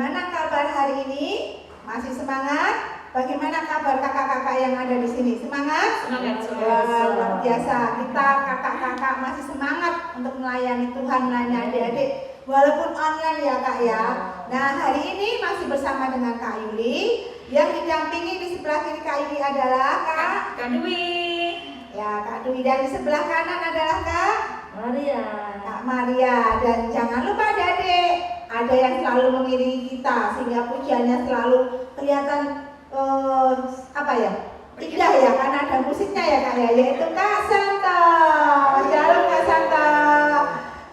Bagaimana kabar hari ini? Masih semangat? Bagaimana kabar kakak-kakak yang ada di sini? Semangat? Semangat. Luar biasa. Kita kakak-kakak masih semangat untuk melayani Tuhan, melayani adik-adik. Walaupun online ya kak ya. Nah hari ini masih bersama dengan Kak Yuli. Yang didampingi di sebelah kiri Kak Yuli adalah Kak Dwi. Ya Kak Dwi. Dan di sebelah kanan adalah Kak Maria. Kak Maria. Dan jangan lupa adik-adik, ada yang selalu mengiringi kita sehingga pujiannya selalu kelihatan indah ya, karena ada musiknya ya kak ya, yaitu Kak Santa. Shalom Kak Santa.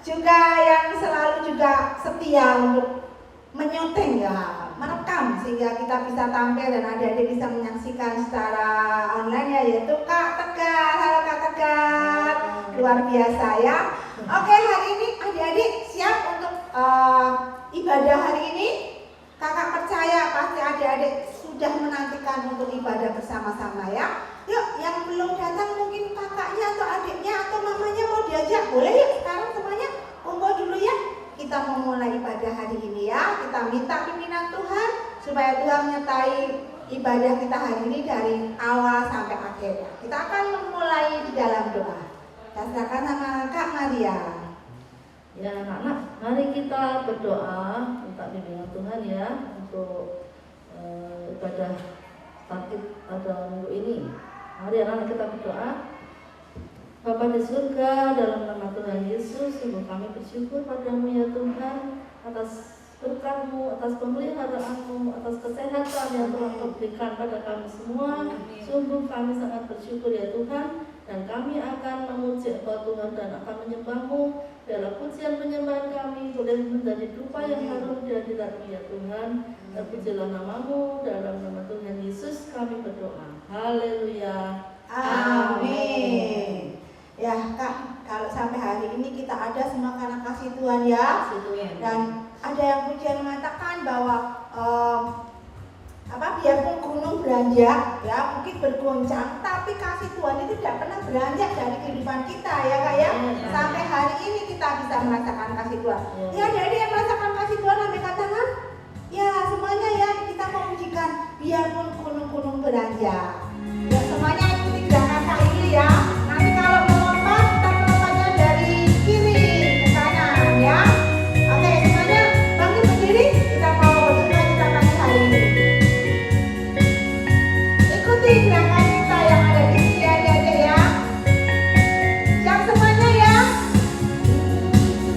Juga yang selalu juga setia untuk menyuting ya, merekam sehingga kita bisa tampil dan adik-adik bisa menyaksikan secara online ya, yaitu Kak Tegar. Halo Kak Tegar, luar biasa ya. Oke, hari ini adik-adik siap untuk ibadah hari ini? Kakak percaya pasti adik-adik sudah menantikan untuk ibadah bersama-sama ya. Yuk, yang belum datang mungkin kakaknya atau adiknya atau mamanya mau diajak, boleh yuk sekarang semuanya kumpul dulu ya. Kita memulai ibadah hari ini ya. Kita minta pimpinan Tuhan supaya Tuhan menyertai ibadah kita hari ini dari awal sampai akhir ya. Kita akan memulai di dalam doa. Kita silakan sama Kak Maria. Ya anak-anak, mari kita berdoa minta bimbingan Tuhan ya untuk ibadah sakit pada minggu ini. Mari anak-anak kita berdoa. Bapa di surga, dalam nama Tuhan Yesus, sungguh kami bersyukur padamu ya Tuhan atas berkat-Mu, atas pemeliharaan-Mu, atas kesehatan yang telah Kau berikan pada kami semua. Sungguh kami sangat bersyukur ya Tuhan, dan kami akan memuji Engkau Tuhan dan akan menyembah-Mu. Biarlah pujian penyembahan kami boleh menjadi dupa yang harum di hadirat-Mu ya Tuhan. Terpujilah nama-Mu, dalam nama Tuhan Yesus kami berdoa. Haleluya. Amin. Ya Kak, kalau sampai hari ini kita ada semua karena kasih Tuhan ya. Dan ada yang pujian mengatakan bahwa biarpun gunung beranjak ya, mungkin bergoncang, tapi kasih Tuhan itu tidak pernah beranjak dari kehidupan kita ya Kak ya. Sampai hari ini kita bisa merasakan kasih Tuhan. Ya ada yang merasakan kasih Tuhan, sampai katakan ya semuanya ya, kita memujikan biarpun gunung-gunung beranjak. Ya semuanya ikuti gerakan Kak Yuli ya. Nanti kalau melompat, kita melompatnya dari kiri ke kanan ya. Oke, semuanya bangkit berdiri. Kita mau bersuka cita pagi hari ini. Ikuti gerakan kita yang ada di sini adik-adik ya. Siap semuanya ya.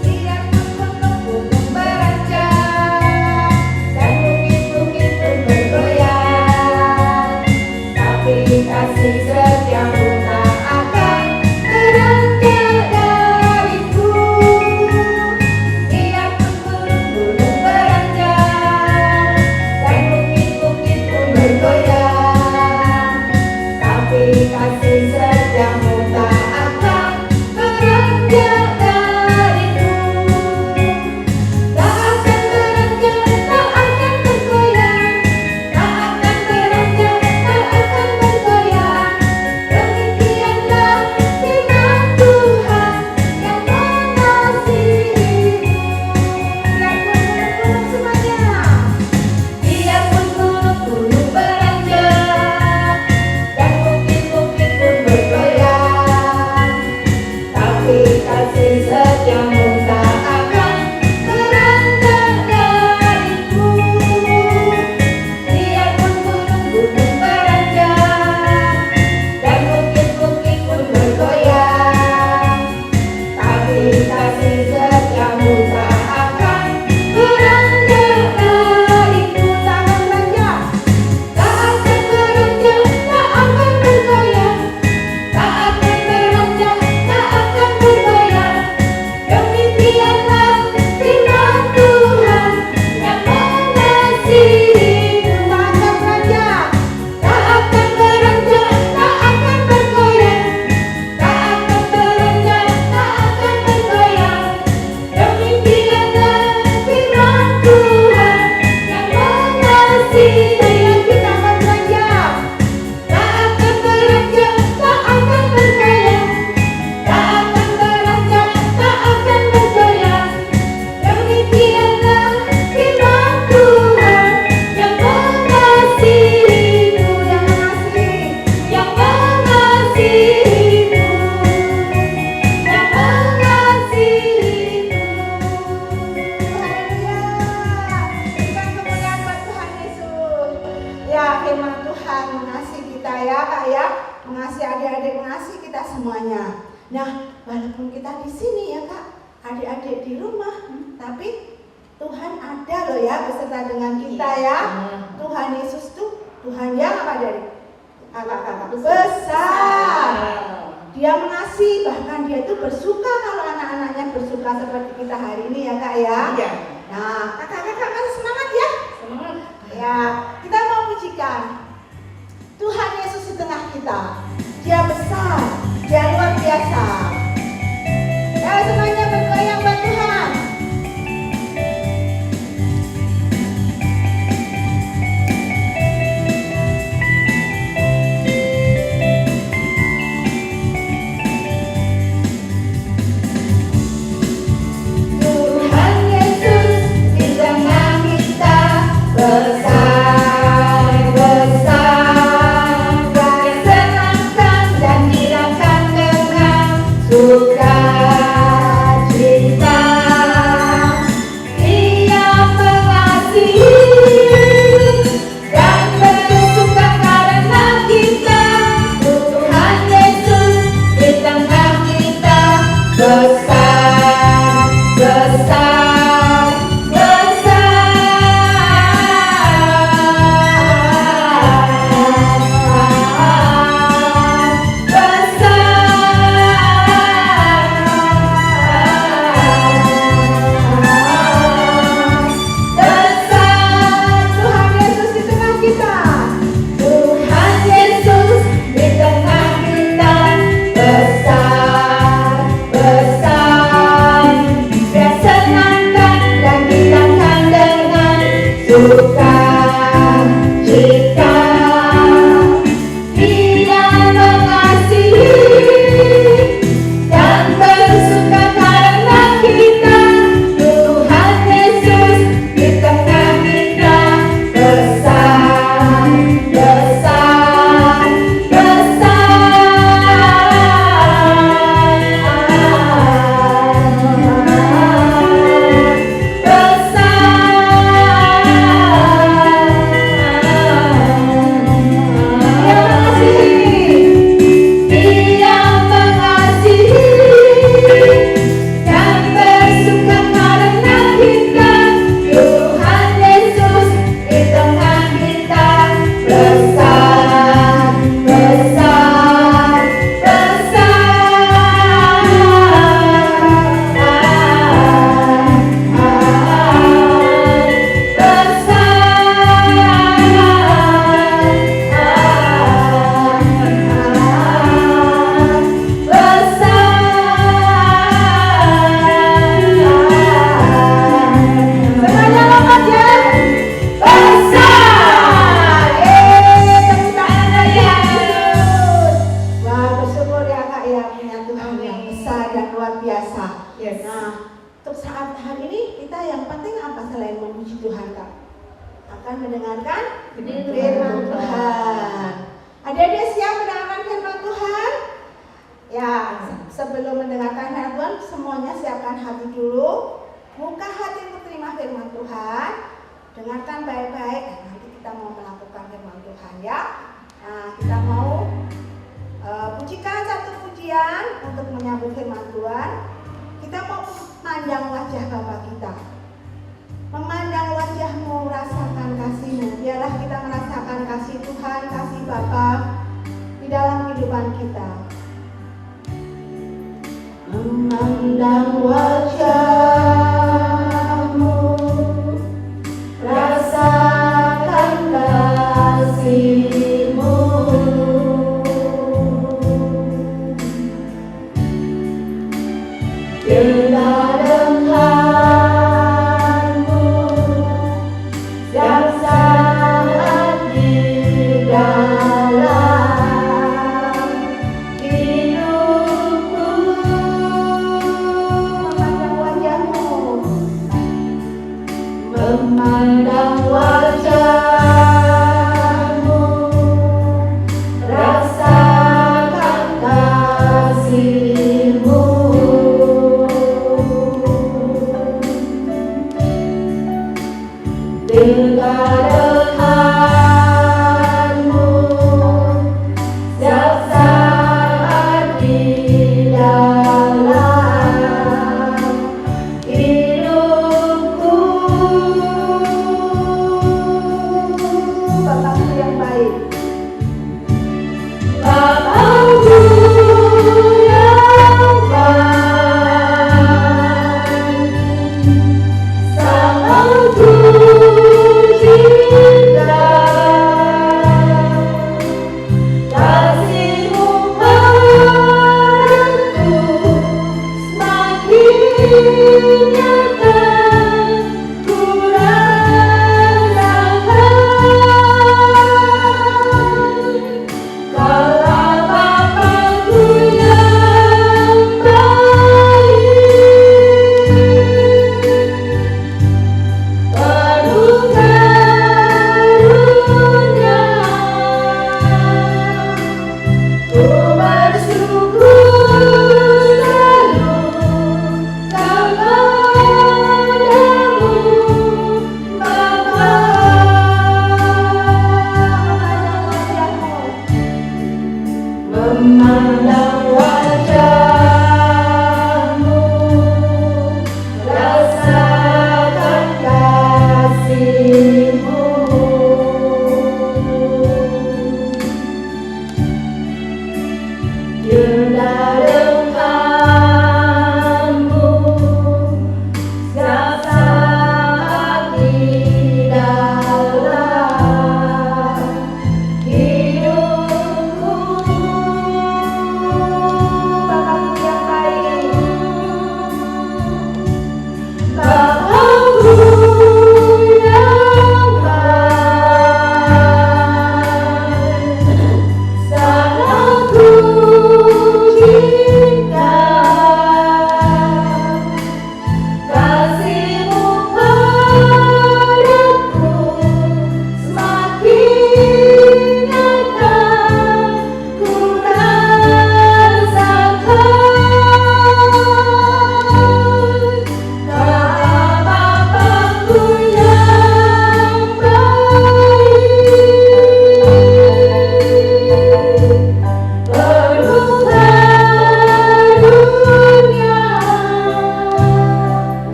Biarpun gunung-gunung beranjak dan bukit-bukit pun bergoyang, tapi ya Kak ya, mengasihi adik-adik, mengasihi kita semuanya. Nah, walaupun kita di sini ya Kak, adik-adik di rumah, tapi Tuhan ada loh ya beserta dengan kita ya. Tuhan Yesus tuh Tuhan yang apa dari kakak-kakak besar. Dia mengasihi, bahkan dia itu bersuka kalau anak-anaknya bersuka seperti kita hari ini ya Kak ya. Iya. Nah, kakak-kakak masih semangat ya? Semangat. Ya, kita mau pujikan Tuhan Yesus di tengah kita. Dia besar, dia luar biasa. Ya, semuanya bergoyang buat Tuhan. Tuhan Yesus di tengah kita besar, besar, bersenangkan dan dirakan dengan sukacita. Dia mengasihi dan bersuka karena kita. Tuhan Yesus di tengah kita besar, besar, Tuhan Yesus di tengah kita. Tuhan Yesus di tengah kita besar, besar, bersenangkan dan dirakan dengan sukacita. Dia mengasihi dan bersuka karena kita. Tuhan Yesus di tengah kita besar, besar, Dia mengasihi dan bersuka karena kita. Tuhan Yesus di tengah kita besar, besar, semuanya lompat ya. Besar. Tepuk tangan bagi Yesus. Wah, bersyukur ya Kak ya punya Tuhan yang besar dan luar biasa. Yes. Nah, untuk saat hari ini kita yang penting apa selain memuji Tuhan Kak? Akan mendengarkan firman Tuhan. Adik-adik siap mendengarkan firman Tuhan? Ya, sebelum mendengarkan firman Tuhan, semuanya siapkan hati dulu. Buka hati untuk terima firman Tuhan. Dengarkan baik-baik. Nanti kita mau melakukan firman Tuhan ya. Nah, kita mau pujikan satu pujian untuk menyambut firman Tuhan. Kita mau memandang wajah Bapa kita. Memandang wajah-Mu, rasakan kasih-Mu. Biarlah kita merasakan kasih Tuhan, kasih Bapa di dalam kehidupan kita. Memandang wajah-Mu, rasakan kasih-Mu. Bila denganmu dan saat di dalam hidupku. Memandang wajah-Mu, memandang wajah-Mu, rasakan kasih-Mu. Bila denganmu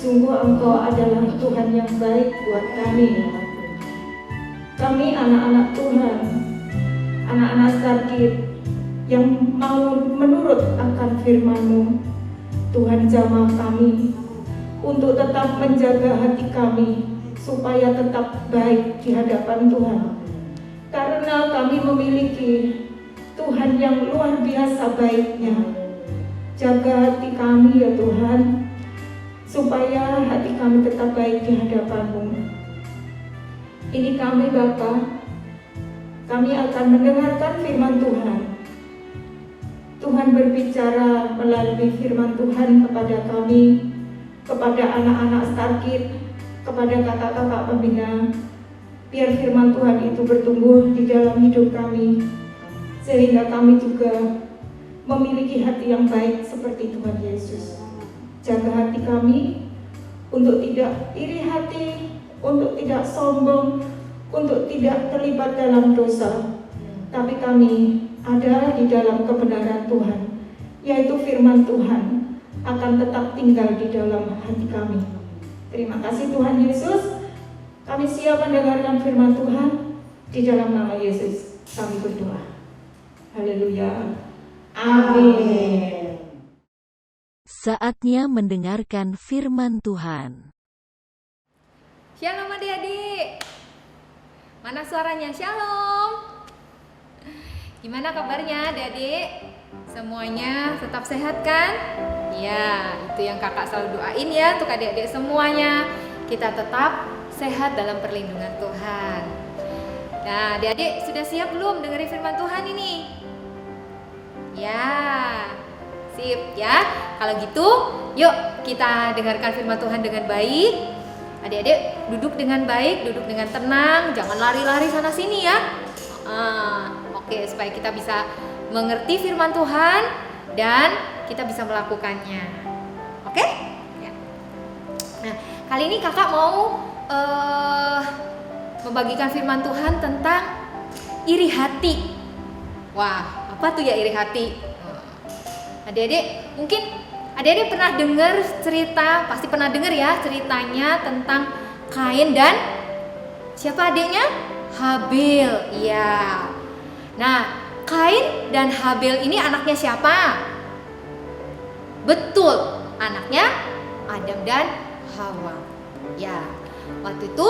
Sungguh Engkau adalah Tuhan yang baik buat kami. Kami anak-anak Tuhan, anak-anak sakit yang mau menurut akan firman-Mu. Tuhan, jamah kami untuk tetap menjaga hati kami supaya tetap baik di hadapan Tuhan. Karena kami memiliki Tuhan yang luar biasa baiknya. Jaga hati kami ya Tuhan, supaya hati kami tetap baik di hadapan-Mu. Ini kami Bapa, kami akan mendengarkan firman Tuhan. Tuhan berbicara melalui firman Tuhan kepada kami, kepada anak-anak sakit, kepada kakak-kakak pembina. Biar firman Tuhan itu bertumbuh di dalam hidup kami, sehingga kami juga memiliki hati yang baik seperti Tuhan Yesus. Jaga hati kami untuk tidak iri hati, untuk tidak sombong, untuk tidak terlibat dalam dosa. Tapi kami ada di dalam kebenaran Tuhan, yaitu firman Tuhan akan tetap tinggal di dalam hati kami. Terima kasih Tuhan Yesus. Kami siap mendengarkan firman Tuhan. Di dalam nama Yesus kami berdoa. Haleluya. Amin. Saatnya mendengarkan firman Tuhan. Shalom adik-adik. Mana suaranya? Shalom. Gimana kabarnya adik-adik? Semuanya tetap sehat kan? Ya, itu yang kakak selalu doain ya untuk adik-adik semuanya. Kita tetap sehat dalam perlindungan Tuhan. Nah, adik-adik sudah siap belum dengerin firman Tuhan ini? Ya, sip ya. Kalau gitu, yuk kita dengarkan firman Tuhan dengan baik. Adik-adik duduk dengan baik, duduk dengan tenang, jangan lari-lari sana sini ya. Oke, supaya kita bisa mengerti firman Tuhan dan kita bisa melakukannya. Oke? Ya. Nah, kali ini kakak mau membagikan firman Tuhan tentang iri hati. Wah, apa tuh ya iri hati? Adik-adik, mungkin adik-adik pernah dengar cerita, pasti pernah dengar ya ceritanya tentang Kain dan siapa adiknya? Habil. Iya. Nah, Kain dan Habil ini anaknya siapa? Betul, anaknya Adam dan Hawa. Ya, waktu itu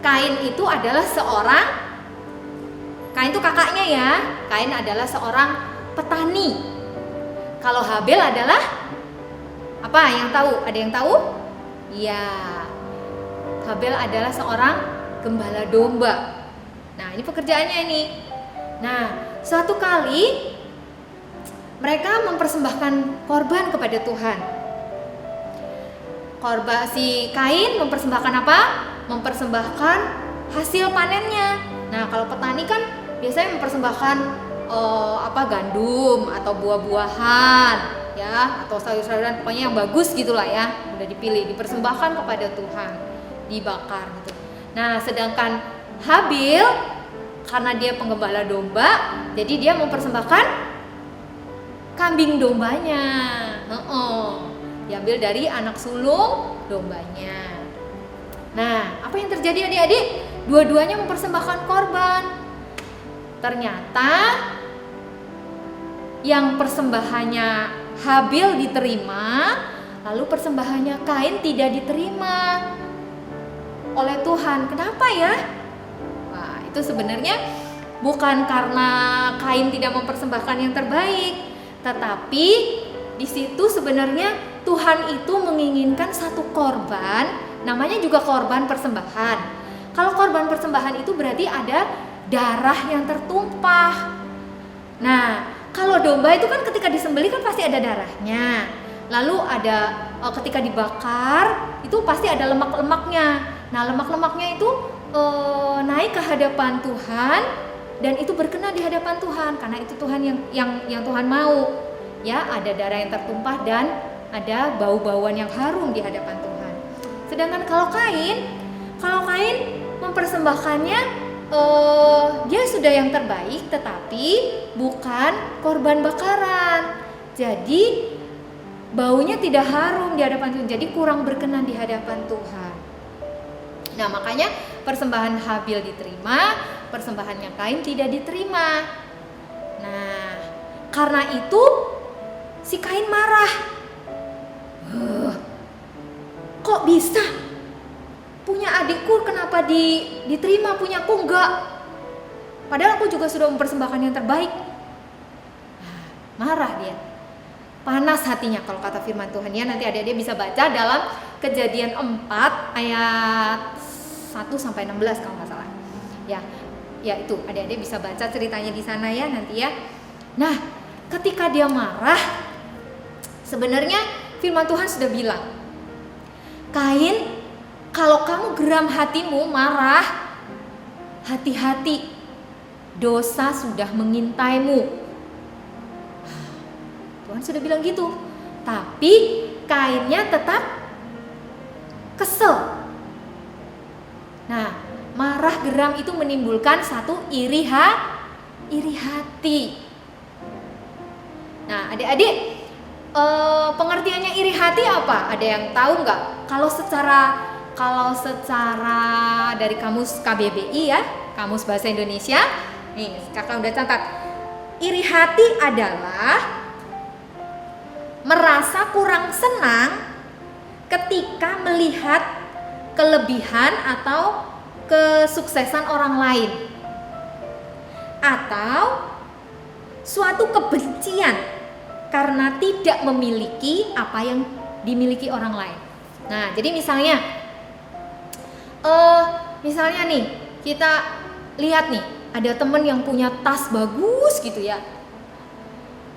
Kain itu adalah seorang, Kain itu kakaknya ya. Kain adalah seorang petani. Kalau Habil adalah apa? Yang tahu? Ada yang tahu? Iya. Habil adalah seorang gembala domba. Nah, ini pekerjaannya ini. Nah, suatu kali mereka mempersembahkan korban kepada Tuhan. Korban si Kain mempersembahkan apa? Mempersembahkan hasil panennya. Nah, kalau petani kan biasanya mempersembahkan gandum atau buah-buahan ya, atau sayur-sayuran pokoknya yang bagus gitulah ya, udah dipilih, dipersembahkan kepada Tuhan, dibakar gitu. Nah, sedangkan Habil karena dia penggembala domba, jadi dia mempersembahkan kambing dombanya. Diambil dari anak sulung dombanya. Nah, apa yang terjadi adik-adik? Dua-duanya mempersembahkan korban. Ternyata yang persembahannya Habil diterima, lalu persembahannya Kain tidak diterima oleh Tuhan. Kenapa ya? Wah, itu sebenarnya bukan karena Kain tidak mempersembahkan yang terbaik, tetapi di situ sebenarnya Tuhan itu menginginkan satu korban, namanya juga korban persembahan. Kalau korban persembahan itu berarti ada darah yang tertumpah. Nah, kalau domba itu kan ketika disembelih kan pasti ada darahnya. Lalu ada ketika dibakar itu pasti ada lemak-lemaknya. Nah, lemak-lemaknya itu naik ke hadapan Tuhan dan itu berkenan di hadapan Tuhan karena itu Tuhan yang Tuhan mau. Ya, ada darah yang tertumpah dan ada bau-bauan yang harum di hadapan Tuhan. Sedangkan kalau Kain mempersembahkannya dia sudah yang terbaik, tetapi bukan korban bakaran. Jadi baunya tidak harum di hadapan Tuhan, jadi kurang berkenan di hadapan Tuhan. Nah, makanya persembahan Habil diterima, persembahannya Kain tidak diterima. Nah, karena itu si Kain marah. Kok bisa? Punya adikku kenapa diterima, punyaku enggak? Padahal aku juga sudah mempersembahkan yang terbaik. Nah, marah dia. Panas hatinya kalau kata firman Tuhan ya. Nanti adik-adik bisa baca dalam Kejadian 4 ayat 1-16 kalau nggak salah. Ya itu adik-adik bisa baca ceritanya di sana ya nanti ya. Nah, ketika dia marah, sebenarnya firman Tuhan sudah bilang, Kain, kalau kamu geram hatimu, marah, hati-hati, dosa sudah mengintaimu. Tuhan sudah bilang gitu. Tapi Kainnya tetap kesel. Nah, marah geram itu menimbulkan satu iri hati. Nah, adik-adik, pengertiannya iri hati apa? Ada yang tahu nggak? Kalau secara dari kamus KBBI ya, Kamus Bahasa Indonesia, nih kakak udah catat. Iri hati adalah merasa kurang senang ketika melihat kelebihan atau kesuksesan orang lain, atau suatu kebencian karena tidak memiliki apa yang dimiliki orang lain. Nah, jadi misalnya nih kita lihat nih, ada temen yang punya tas bagus gitu ya.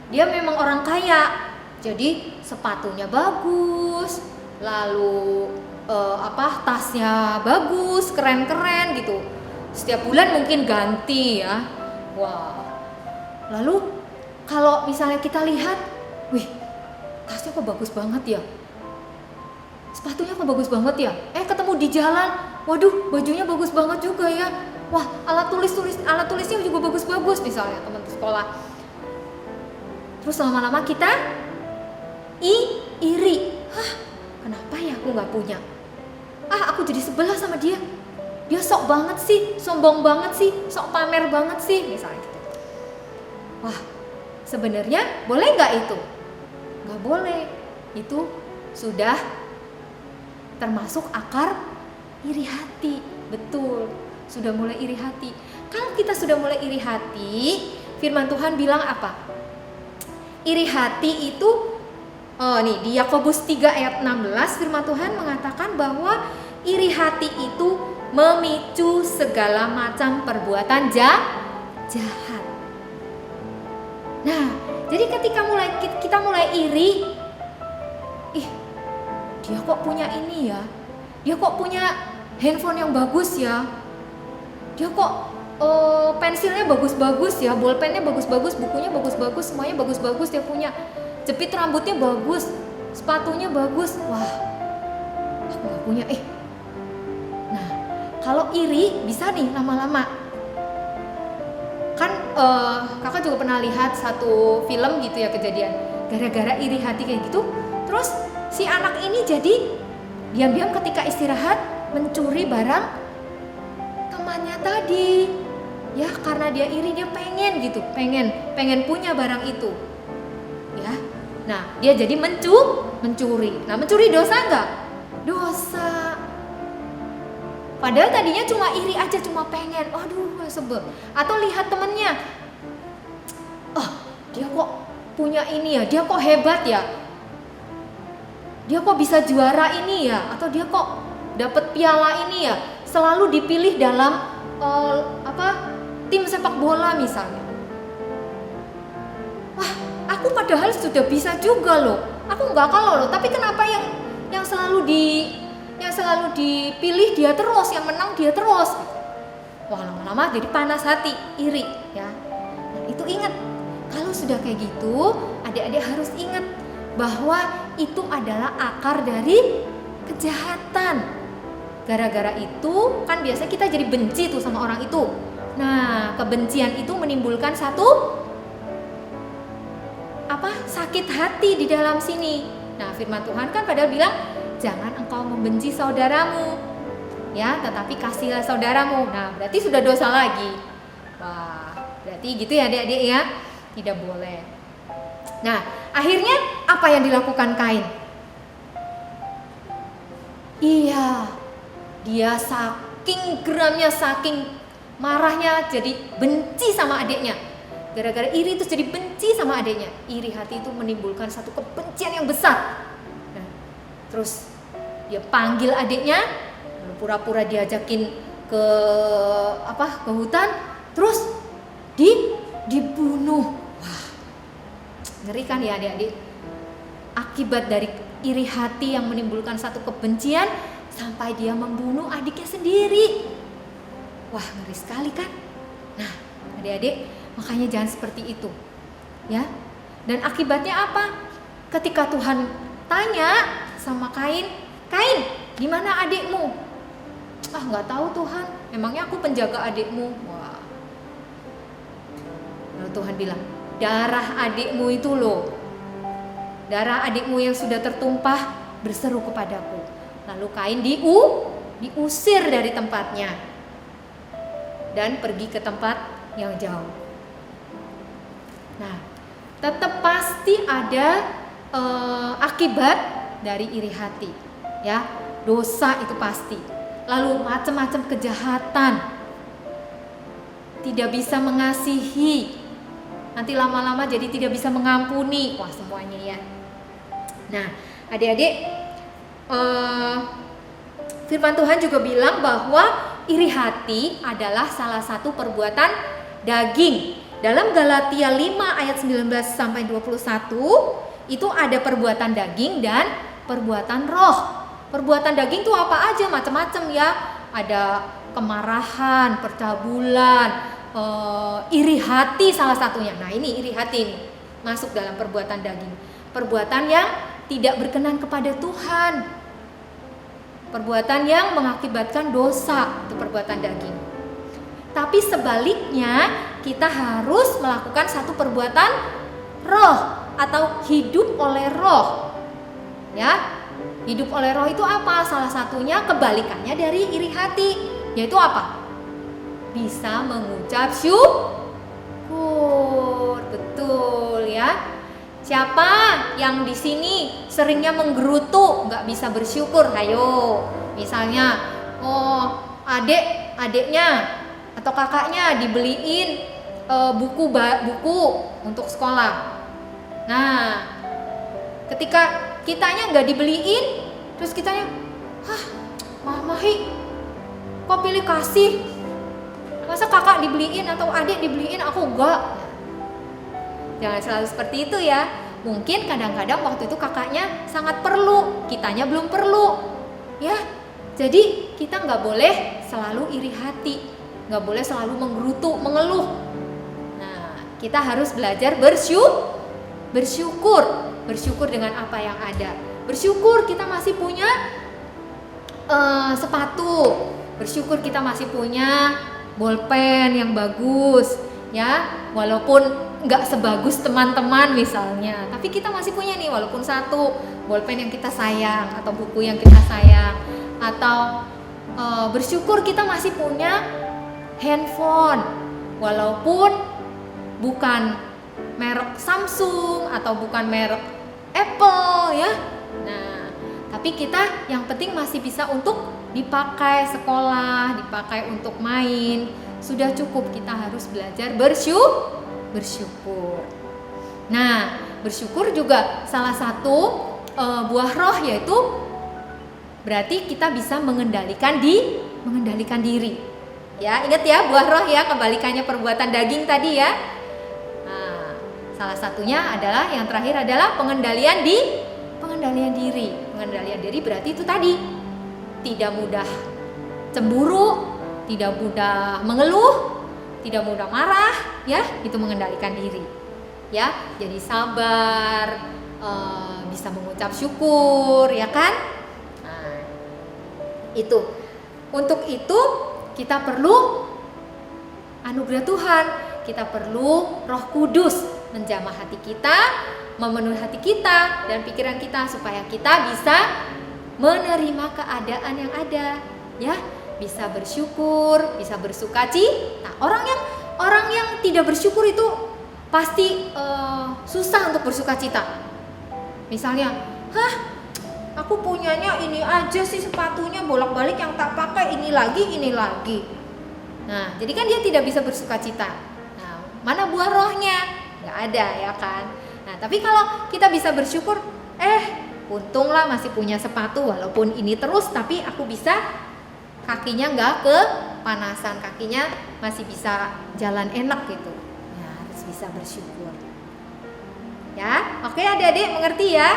Dia memang orang kaya, jadi sepatunya bagus, lalu tasnya bagus, keren-keren gitu. Setiap bulan mungkin ganti ya. Wah. Lalu kalau misalnya kita lihat, wih, tasnya kok bagus banget ya, sepatunya kok bagus banget ya. Ketemu di jalan, waduh, bajunya bagus banget juga ya. Wah, alat tulisnya juga bagus-bagus misalnya teman sekolah. Terus lama-lama kita iri. Kenapa ya aku nggak punya? Aku jadi sebelah sama dia. Dia sok banget sih, sombong banget sih, sok pamer banget sih, misalnya gitu. Wah, sebenarnya boleh nggak itu? Nggak boleh. Itu sudah termasuk akar iri hati. Betul, sudah mulai iri hati. Kalau kita sudah mulai iri hati, firman Tuhan bilang apa? Iri hati itu, di Yakobus 3 ayat 16 firman Tuhan mengatakan bahwa iri hati itu memicu segala macam perbuatan jahat. Nah, jadi ketika kita mulai iri, dia kok punya ini ya, dia kok punya handphone yang bagus ya, dia kok pensilnya bagus-bagus ya, bolpennya bagus-bagus, bukunya bagus-bagus, semuanya bagus-bagus dia punya, jepit rambutnya bagus, sepatunya bagus. Wah, aku gak punya. Nah, kalau iri bisa nih lama-lama. Kan kakak juga pernah lihat satu film gitu ya, kejadian gara-gara iri hati kayak gitu, terus si anak ini jadi diam-diam ketika istirahat mencuri barang temannya tadi. Ya, karena dia iri, dia pengen gitu, pengen punya barang itu. Ya. Nah, dia jadi mencuri. Nah, mencuri dosa enggak? Dosa. Padahal tadinya cuma iri aja, cuma pengen. Aduh, sebel. Atau lihat temennya, dia kok punya ini ya, dia kok hebat ya, dia kok bisa juara ini ya, atau dia kok dapat piala ini ya, selalu dipilih dalam tim sepak bola misalnya. Wah, aku padahal sudah bisa juga loh, aku nggak kalah loh, tapi kenapa yang selalu dipilih dia terus, yang menang dia terus? Wah, lama-lama jadi panas hati, iri ya. Nah, itu ingat, kalau sudah kayak gitu, adik-adik harus ingat bahwa itu adalah akar dari kejahatan. Gara-gara itu kan biasanya kita jadi benci tuh sama orang itu. Nah, kebencian itu menimbulkan satu sakit hati di dalam sini. Nah, firman Tuhan kan padahal bilang jangan engkau membenci saudaramu, ya, tetapi kasihilah saudaramu. Nah, berarti sudah dosa lagi. Wah, berarti gitu ya adik-adik ya, tidak boleh. Nah, akhirnya apa yang dilakukan Kain? Iya, dia saking geramnya, saking marahnya, jadi benci sama adiknya. Gara-gara iri itu jadi benci sama adiknya. Iri hati itu menimbulkan satu kebencian yang besar. Nah, terus dia panggil adiknya, lalu pura-pura diajakin ke hutan, terus dibunuh. Wah, ngeri kan ya adik-adik? Akibat dari iri hati yang menimbulkan satu kebencian sampai dia membunuh adiknya sendiri. Wah, ngeri sekali kan? Nah, adik-adik, makanya jangan seperti itu, ya. Dan akibatnya apa? Ketika Tuhan tanya sama Kain, "Kain, di mana adikmu?" "Ah, nggak tahu Tuhan. Emangnya aku penjaga adikmu?" Wah. Lalu Tuhan bilang, "Darah adikmu itu loh. Darah adikmu yang sudah tertumpah berseru kepadaku." Lalu Kain diusir dari tempatnya dan pergi ke tempat yang jauh. Nah, tetap pasti ada akibat dari iri hati, ya. Dosa itu pasti. Lalu macam-macam kejahatan, tidak bisa mengasihi, nanti lama-lama jadi tidak bisa mengampuni. Wah, semuanya ya. Nah, adik-adik, firman Tuhan juga bilang bahwa iri hati adalah salah satu perbuatan daging. Dalam Galatia 5 ayat 19 sampai 21 itu ada perbuatan daging dan perbuatan roh. Perbuatan daging itu apa aja? Macam-macam ya. Ada kemarahan, percabulan, iri hati salah satunya. Nah, ini iri hati nih, masuk dalam perbuatan daging. Perbuatan yang tidak berkenan kepada Tuhan, perbuatan yang mengakibatkan dosa, itu perbuatan daging. Tapi sebaliknya, kita harus melakukan satu perbuatan roh atau hidup oleh roh. Ya, hidup oleh roh itu apa? Salah satunya kebalikannya dari iri hati, yaitu apa? Bisa mengucap syukur. Betul ya. Siapa yang di sini seringnya menggerutu, nggak bisa bersyukur? Ayo, misalnya, adiknya atau kakaknya dibeliin buku untuk sekolah. Nah, ketika kitanya nggak dibeliin, terus kitanya, Mahi, kok pilih kasih? Masa kakak dibeliin atau adik dibeliin, aku enggak? Jangan selalu seperti itu ya. Mungkin kadang-kadang waktu itu kakaknya sangat perlu, kitanya belum perlu, ya. Jadi kita nggak boleh selalu iri hati, nggak boleh selalu menggerutu, mengeluh. Nah, kita harus belajar bersyukur dengan apa yang ada. Bersyukur kita masih punya sepatu, bersyukur kita masih punya bolpen yang bagus, ya. Walaupun nggak sebagus teman-teman misalnya, tapi kita masih punya nih walaupun satu bolpen yang kita sayang atau buku yang kita sayang, atau bersyukur kita masih punya handphone walaupun bukan merek Samsung atau bukan merek Apple ya. Nah, tapi kita yang penting masih bisa untuk dipakai sekolah, dipakai untuk main, sudah cukup. Kita harus belajar bersyukur. Nah, bersyukur juga salah satu buah roh, yaitu berarti kita bisa mengendalikan diri. Ya, ingat ya, buah roh ya, kebalikannya perbuatan daging tadi ya. Nah, salah satunya adalah, yang terakhir adalah pengendalian diri. Pengendalian diri berarti itu tadi, tidak mudah cemburu, tidak mudah mengeluh, tidak mudah marah, ya, itu mengendalikan diri, ya. Jadi sabar, bisa mengucap syukur, ya kan? Nah, itu. Untuk itu kita perlu anugerah Tuhan, kita perlu Roh Kudus menjamah hati kita, memenuhi hati kita dan pikiran kita supaya kita bisa menerima keadaan yang ada, ya, bisa bersyukur, bisa bersukacita. Orang yang tidak bersyukur itu pasti susah untuk bersukacita. Misalnya, aku punyanya ini aja sih sepatunya, bolak-balik yang tak pakai ini lagi. Nah, jadi kan dia tidak bisa bersukacita. Nah, mana buah rohnya? Nggak ada, ya kan? Nah, tapi kalau kita bisa bersyukur, untunglah masih punya sepatu, walaupun ini terus, tapi aku bisa, kakinya nggak kepanasan, kakinya masih bisa jalan enak gitu. Ya, harus bisa bersyukur. Ya, oke adik-adik, mengerti ya?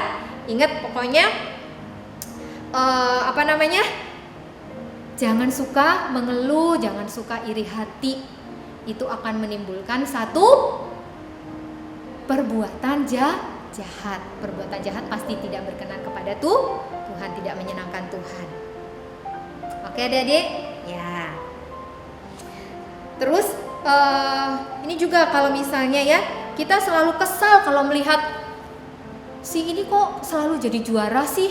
Ingat pokoknya jangan suka mengeluh, jangan suka iri hati. Itu akan menimbulkan satu perbuatan jahat. Perbuatan jahat pasti tidak berkenan kepada Tuhan, tidak menyenangkan Tuhan. Oke adik-adik? Ya. Terus ini juga kalau misalnya ya, kita selalu kesal kalau melihat si ini kok selalu jadi juara sih.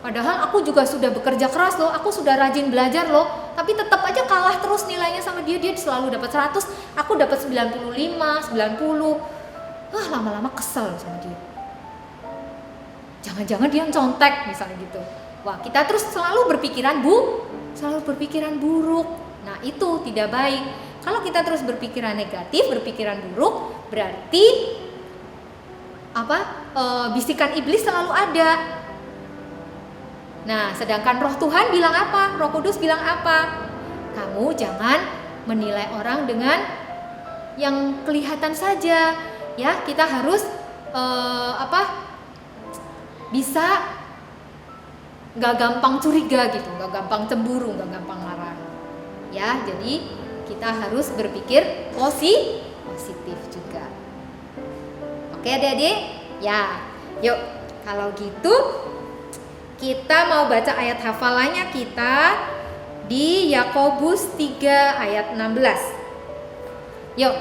Padahal aku juga sudah bekerja keras loh, aku sudah rajin belajar loh, tapi tetap aja kalah terus nilainya sama dia. Dia selalu dapat 100, aku dapat 95, 90. Lama-lama kesel sama dia. Jangan-jangan dia contek misalnya gitu. Wah, kita terus selalu berpikiran buruk. Nah, itu tidak baik. Kalau kita terus berpikiran negatif, berpikiran buruk, berarti bisikan iblis selalu ada. Nah, sedangkan Roh Tuhan bilang apa? Roh Kudus bilang apa? Kamu jangan menilai orang dengan yang kelihatan saja, ya. Kita harus bisa nggak gampang curiga gitu, nggak gampang cemburu, nggak gampang marah, ya. Jadi kita harus berpikir positif juga. Oke adik-adik? Ya, yuk kalau gitu kita mau baca ayat hafalannya kita di Yakobus 3 ayat 16. Yuk,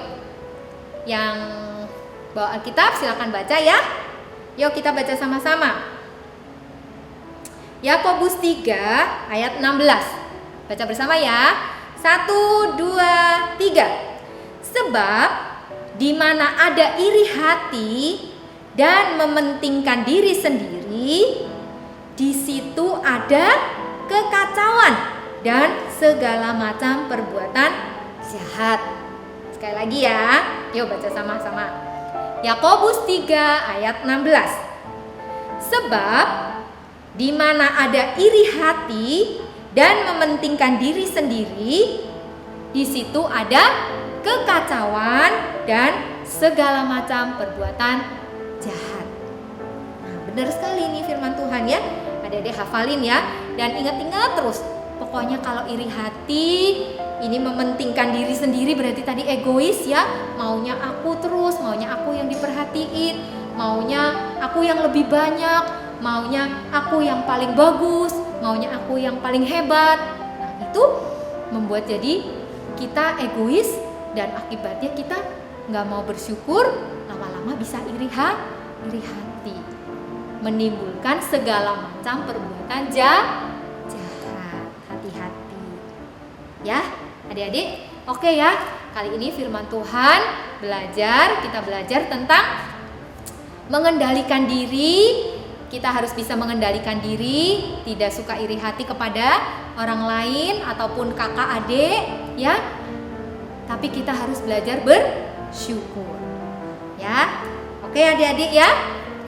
yang bawa Alkitab silakan baca ya. Yuk kita baca sama-sama. Yakobus 3 ayat 16. Baca bersama ya. 1, 2, 3. Sebab di mana ada iri hati dan mementingkan diri sendiri, di situ ada kekacauan dan segala macam perbuatan jahat. Sekali lagi ya, yuk baca sama-sama. Yakobus 3 ayat 16. Sebab di mana ada iri hati dan mementingkan diri sendiri, di situ ada kekacauan dan segala macam perbuatan jahat. Nah, benar sekali ini firman Tuhan ya. Adik-adik hafalin ya, dan ingat-ingat terus. Pokoknya kalau iri hati, ini mementingkan diri sendiri berarti tadi egois ya. Maunya aku terus, maunya aku yang diperhatiin, maunya aku yang lebih banyak, maunya aku yang paling bagus, maunya aku yang paling hebat. Nah, itu membuat jadi kita egois dan akibatnya kita nggak mau bersyukur, lama-lama bisa iri hati, menimbulkan segala macam perbuatan jahat. Hati-hati ya adik-adik. Oke ya, kali ini firman Tuhan kita belajar tentang mengendalikan diri. Kita harus bisa mengendalikan diri, tidak suka iri hati kepada orang lain ataupun kakak adik ya. Tapi kita harus belajar bersyukur ya. Oke adik-adik ya.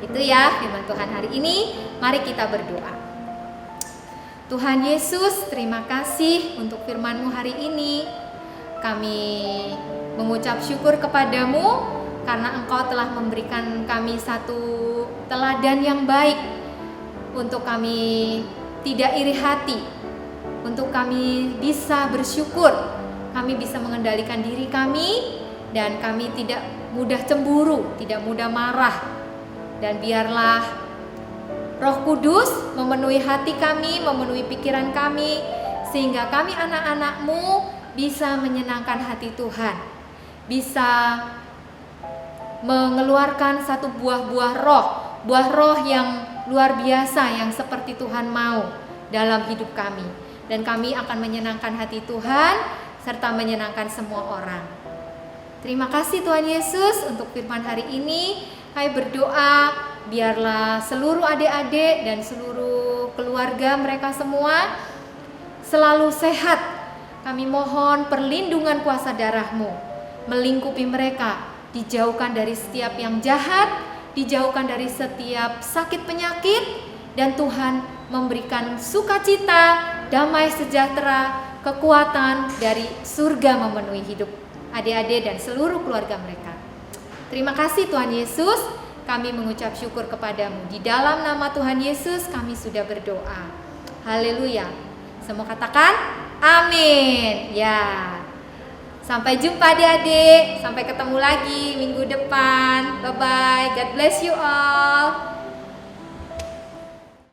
Itu ya firman Tuhan hari ini. Mari kita berdoa. Tuhan Yesus, terima kasih untuk firman-Mu hari ini. Kami mengucap syukur kepadamu karena Engkau telah memberikan kami satu teladan yang baik untuk kami tidak iri hati, untuk kami bisa bersyukur, kami bisa mengendalikan diri kami, dan kami tidak mudah cemburu, tidak mudah marah. Dan biarlah Roh Kudus memenuhi hati kami, memenuhi pikiran kami, sehingga kami anak-anak-Mu bisa menyenangkan hati Tuhan, bisa mengeluarkan satu buah-buah roh, buah roh yang luar biasa yang seperti Tuhan mau dalam hidup kami. Dan kami akan menyenangkan hati Tuhan serta menyenangkan semua orang. Terima kasih Tuhan Yesus untuk firman hari ini. Kami berdoa biarlah seluruh adik-adik dan seluruh keluarga mereka semua selalu sehat. Kami mohon perlindungan kuasa darah-Mu melingkupi mereka, dijauhkan dari setiap yang jahat, dijauhkan dari setiap sakit penyakit, dan Tuhan memberikan sukacita, damai sejahtera, kekuatan dari surga memenuhi hidup adik-adik dan seluruh keluarga mereka. Terima kasih Tuhan Yesus, kami mengucap syukur kepadamu. Di dalam nama Tuhan Yesus kami sudah berdoa. Haleluya. Semua katakan amin. Ya. Sampai jumpa adik-adik. Sampai ketemu lagi minggu depan. Bye-bye. God bless you all.